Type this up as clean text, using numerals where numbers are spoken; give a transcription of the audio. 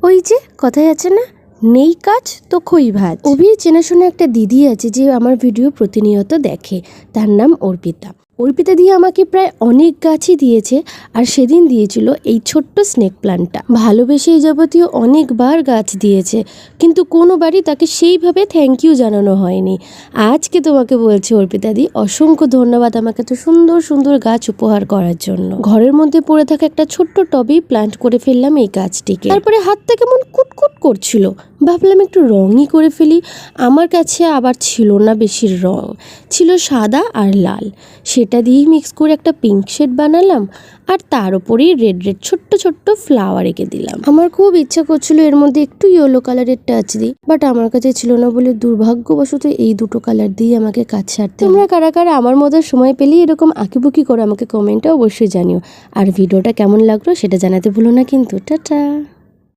ওই যে কথায় আছে না, নেই কাজ তো খই ভাত। অভির চেনাশোনা একটা দিদি আছে যে আমার ভিডিও প্রতিনিয়ত দেখে, তার নাম অর্পিতা। অর্পিতা দিয়ে আমাকে প্রায় অনেক গাছই দিয়েছে, আর সেদিন দিয়েছিল এই ছোট্ট স্নেক প্লান্টটা। ভালোবেসে এই যাবতীয় অনেকবার গাছ দিয়েছে, কিন্তু কোনোবারই তাকে সেইভাবে থ্যাংক ইউ জানানো হয়নি। আজকে তোমাকে বলছে অর্পিতা দি, অসংখ্য ধন্যবাদ আমাকে তো সুন্দর সুন্দর গাছ উপহার করার জন্য। ঘরের মধ্যে পড়ে থাকা একটা ছোট্ট টবেই প্লান্ট করে ফেললাম এই গাছটিকে। তারপরে হাতটা কেমন কুটকুট করছিল, ভাবলাম একটু রঙই করে ফেলি। আমার কাছে আবার ছিল না বেশি রং, ছিল সাদা আর লাল, সেটা দিয়েই মিক্স করে একটা পিঙ্ক শেড বানালাম, আর তার উপরেই রেড রেড ছোট্ট ছোট্ট ফ্লাওয়ার এঁকে দিলাম। আমার খুব ইচ্ছা করছিল এর মধ্যে একটু ইয়েলো কালারের টাচ দিই, বাট আমার কাছে ছিল না বলে দুর্ভাগ্যবশত এই দুটো কালার দিয়ে আমাকে কাজ ছাড়তে। তোমরা কারা কারা আমার মতো সময় পেলেই এরকম আঁকিবুকি করে আমাকে কমেন্টে অবশ্যই জানিও, আর ভিডিওটা কেমন লাগলো সেটা জানাতে ভুলো না কিন্তু। টাটা।